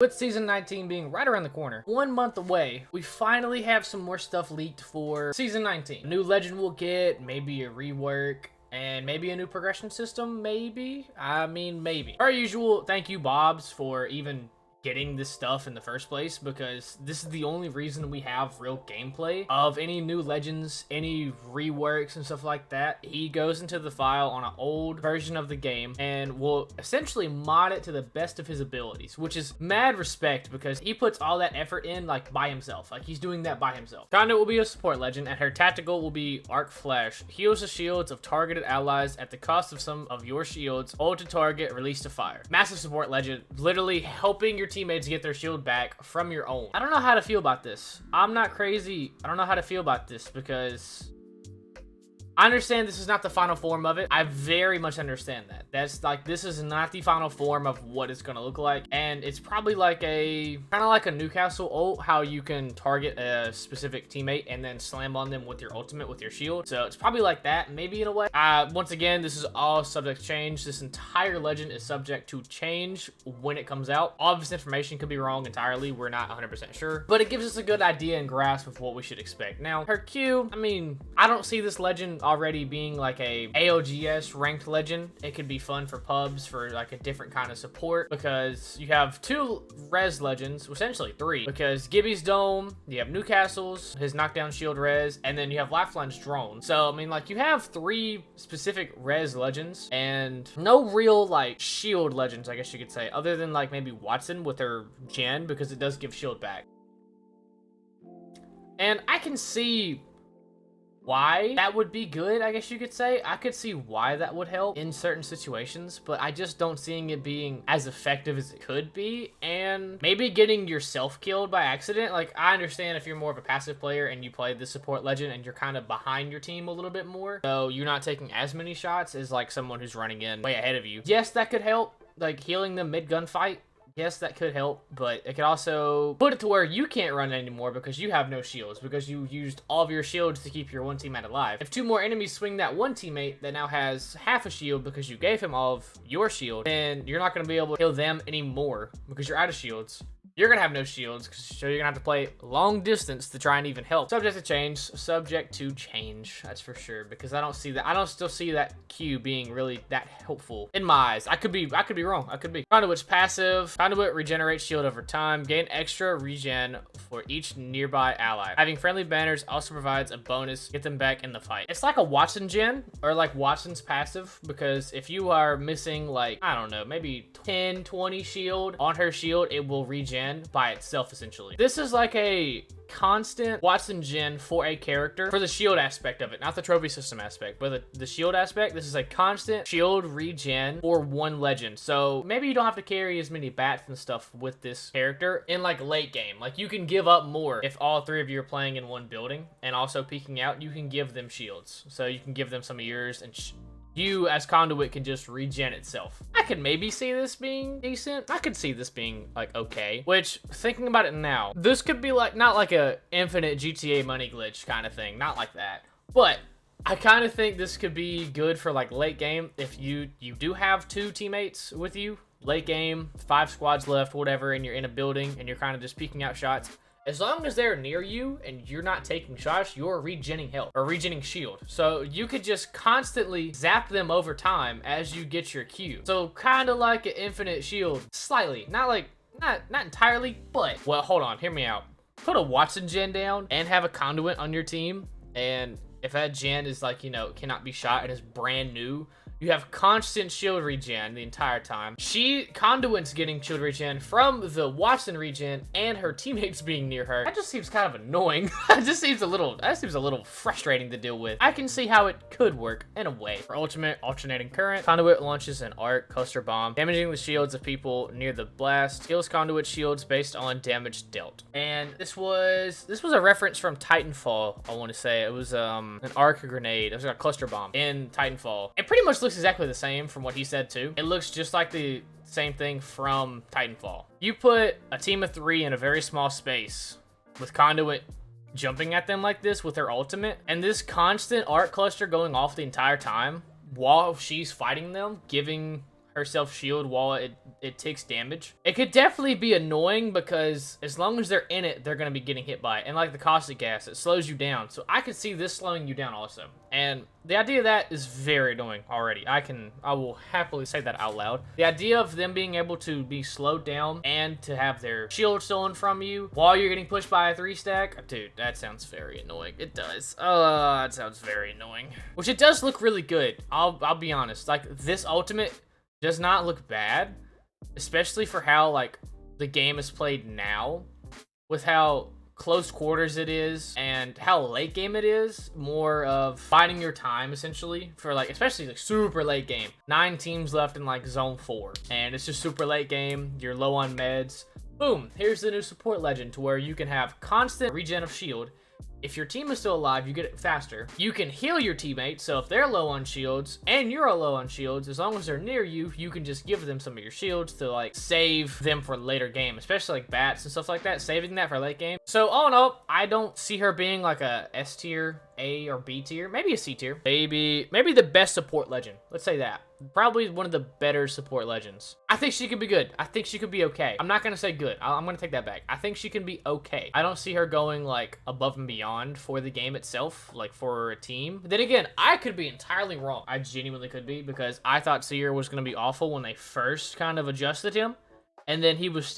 With Season 19 being right around the corner, 1 month away, we finally have some more stuff leaked for Season 19. A new legend we'll get, maybe a rework, and maybe a new progression system, maybe? I mean, maybe. Per usual, thank you, Bobs, for even getting this stuff in the first place, because this is the only reason we have real gameplay of any new legends, any reworks and stuff like that. He goes into the file on an old version of the game and will essentially mod it to the best of his abilities, which is mad respect because he puts all that effort in like by himself. Like he's doing that by himself. Conduit will be a support legend and her tactical will be Arc Flash. Heals the shields of targeted allies at the cost of some of your shields. Hold to target, release to fire. Massive support legend, literally helping your teammates get their shield back from your own. I don't know how to feel about this. I'm not crazy. I don't know how to feel about this because I understand this is not the final form of it. I very much understand that. That's like, this is not the final form of what it's gonna look like. And it's probably like kind of like a Newcastle ult, how you can target a specific teammate and then slam on them with your ultimate, with your shield. So it's probably like that, maybe in a way. Once again, this is all subject to change. This entire legend is subject to change when it comes out. All of this information could be wrong entirely. We're not 100% sure, but it gives us a good idea and grasp of what we should expect. Now, her Q, I mean, I don't see this legend already being like a AOGS ranked legend. It could be fun for pubs for like a different kind of support because you have 2 res legends, essentially 3, because Gibby's Dome, you have Newcastle's, his knockdown shield res, and then you have Lifeline's drone. So I mean, like, you have 3 specific res legends and no real like shield legends, I guess you could say, other than like maybe Watson with her gen, because it does give shield back. And I can see why that would be good, I guess you could say. I could see why that would help in certain situations, but I just don't seeing it being as effective as it could be, and maybe getting yourself killed by accident. Like, I understand if you're more of a passive player and you play the support legend and you're kind of behind your team a little bit more, so you're not taking as many shots as like someone who's running in way ahead of you. Yes, that could help, like healing them mid-gunfight. Yes, that could help, but it could also put it to where you can't run anymore because you have no shields, because you used all of your shields to keep your one teammate alive. If 2 more enemies swing that one teammate that now has half a shield because you gave him all of your shield, then you're not going to be able to kill them anymore because you're out of shields. You're going to have no shields, so you're going to have to play long distance to try and even help. Subject to change. Subject to change. That's for sure, because I don't see that. I don't still see that Q being really that helpful in my eyes. I could be wrong. I could be. Conduit's passive. Conduit regenerates shield over time. Gain extra regen for each nearby ally. Having friendly banners also provides a bonus. Get them back in the fight. It's like a Watson gen, or like Watson's passive, because if you are missing like, I don't know, maybe 10, 20 shield on her shield, it will regen by itself, essentially. This is like a constant Watson gen for a character, for the shield aspect of it, not the trophy system aspect, but the shield aspect. This is a constant shield regen for one legend, so maybe you don't have to carry as many bats and stuff with this character in like late game. Like, you can give up more if all 3 of you are playing in one building and also peeking out. You can give them shields, so you can give them some of yours, and you as Conduit can just regen itself. I could maybe see this being decent. I could see this being like okay, which, thinking about it now, this could be like, not like a infinite GTA money glitch kind of thing, not like that, but I kind of think this could be good for like late game. If you do have 2 teammates with you, late game, 5 squads left, whatever, and you're in a building and you're kind of just peeking out shots, as long as they're near you and you're not taking shots, you're regenning health or regenning shield. So you could just constantly zap them over time as you get your Q. So kind of like an infinite shield, slightly, not entirely, but, well, hold on, hear me out. Put a Watson gen down and have a Conduit on your team, and if that gen is like, you know, cannot be shot and is brand new, you have constant shield regen the entire time. Conduit's getting shield regen from the Watson regen and her teammates being near her. That just seems kind of annoying. That seems a little frustrating to deal with. I can see how it could work in a way. For ultimate alternating current, Conduit launches an arc cluster bomb, damaging the shields of people near the blast. Kills Conduit shields based on damage dealt. And this was a reference from Titanfall, I want to say. It was an arc grenade. It was like a cluster bomb in Titanfall. It pretty much looks exactly the same from what he said too. It looks just like the same thing from Titanfall. You put a team of 3 in a very small space with Conduit jumping at them like this with her ultimate, and this constant arc cluster going off the entire time while she's fighting them, giving herself shield while it takes damage. It could definitely be annoying because as long as they're in it, they're going to be getting hit by it. And like the caustic gas, it slows you down. So I could see this slowing you down also. And the idea of that is very annoying already. I will happily say that out loud. The idea of them being able to be slowed down and to have their shield stolen from you while you're getting pushed by a 3-stack, dude, that sounds very annoying. It does. That sounds very annoying. Which it does look really good. I'll be honest. Like, this ultimate does not look bad, especially for how, like, the game is played now, with how close quarters it is and how late game it is. More of biding your time, essentially, for, like, especially, like, super late game. 9 teams left in, like, zone 4, and it's just super late game. You're low on meds. Boom, here's the new support legend to where you can have constant regen of shield. If your team is still alive, you get it faster. You can heal your teammates, so if they're low on shields and you're low on shields, as long as they're near you, you can just give them some of your shields to, like, save them for later game, especially like bats and stuff like that, saving that for late game. So all in all, I don't see her being like a S tier, A or B tier, maybe a C tier, maybe the best support legend. Let's say that. Probably one of the better support legends. I think she could be good. I think she could be okay. I'm not gonna say good. I'm gonna take that back. I think she can be okay. I don't see her going, like, above and beyond for the game itself, like for a team. But then again, I could be entirely wrong. I genuinely could be, because I thought Seer was gonna be awful when they first kind of adjusted him. And then he was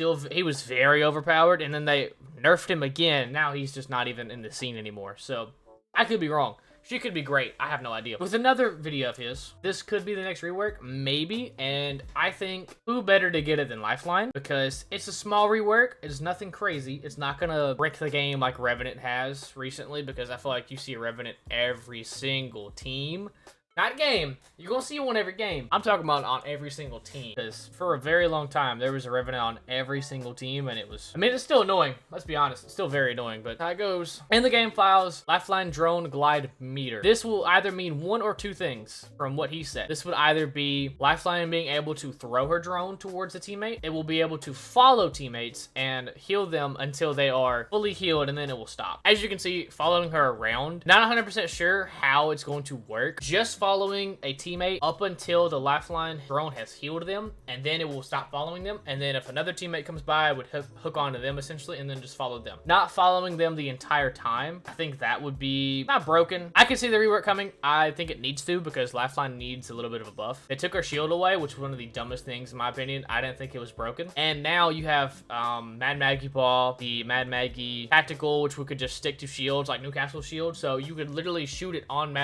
very overpowered, and then they nerfed him again. Now he's just not even in the scene anymore. So I could be wrong. She could be great. I have no idea. With another video of his, this could be the next rework, maybe. And I think who better to get it than Lifeline, because it's a small rework. It's nothing crazy. It's not gonna break the game like Revenant has recently, because I feel like you see a Revenant every single team. Not game. You're gonna see one every game. I'm talking about on every single team, because for a very long time there was a Revenant on every single team, and it was, I mean, it's still annoying. Let's be honest, it's still very annoying, but how it goes. In the game files, Lifeline drone glide meter. This will either mean one or two things from what he said. This would either be Lifeline being able to throw her drone towards a teammate. It will be able to follow teammates and heal them until they are fully healed, and then it will stop. As you can see, following her around. Not 100% sure how it's going to work. Just following a teammate up until the Lifeline drone has healed them, and then it will stop following them. And then if another teammate comes by, it would hook onto them essentially, and then just follow them. Not following them the entire time. I think that would be not broken. I can see the rework coming. I think it needs to, because Lifeline needs a little bit of a buff. They took her shield away, which was one of the dumbest things in my opinion. I didn't think it was broken. And now you have Mad Maggie Ball, the Mad Maggie Tactical, which we could just stick to shields like Newcastle shield. So you could literally shoot it on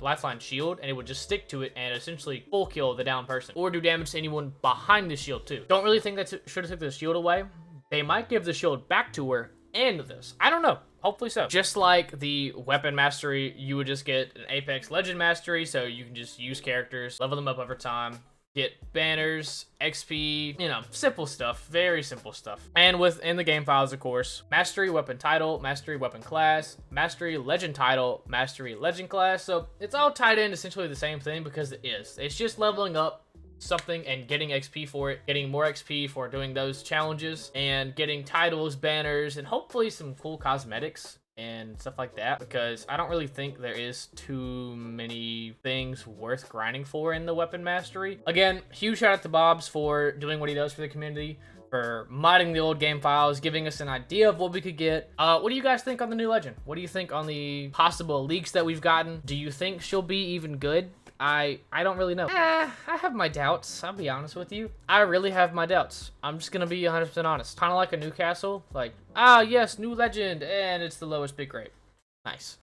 Lifeline shield, and it would just stick to it and essentially full kill the down person, or do damage to anyone behind the shield too. Don't really think that should have took the shield away. They might give the shield back to her end of this. I don't know. Hopefully so. Just like the weapon mastery, you would just get an Apex Legend mastery, so you can just use characters, level them up over time, get banners, XP, you know, simple stuff, very simple stuff. And within the game files, of course, mastery weapon title, mastery weapon class, mastery legend title, mastery legend class. So it's all tied in essentially the same thing, because it is. It's just leveling up something and getting XP for it, getting more XP for doing those challenges, and getting titles, banners, and hopefully some cool cosmetics and stuff like that, because I don't really think there is too many things worth grinding for in the weapon mastery. Again, huge shout out to Bobs for doing what he does for the community, for modding the old game files, giving us an idea of what we could get. What do you guys think on the new legend? What do you think on the possible leaks that we've gotten? Do you think she'll be even good? I don't really know. I have my doubts. I'll be honest with you. I really have my doubts. I'm just gonna be 100% honest. Kind of like a Newcastle. Like, yes, new legend, and it's the lowest bit rate. Nice.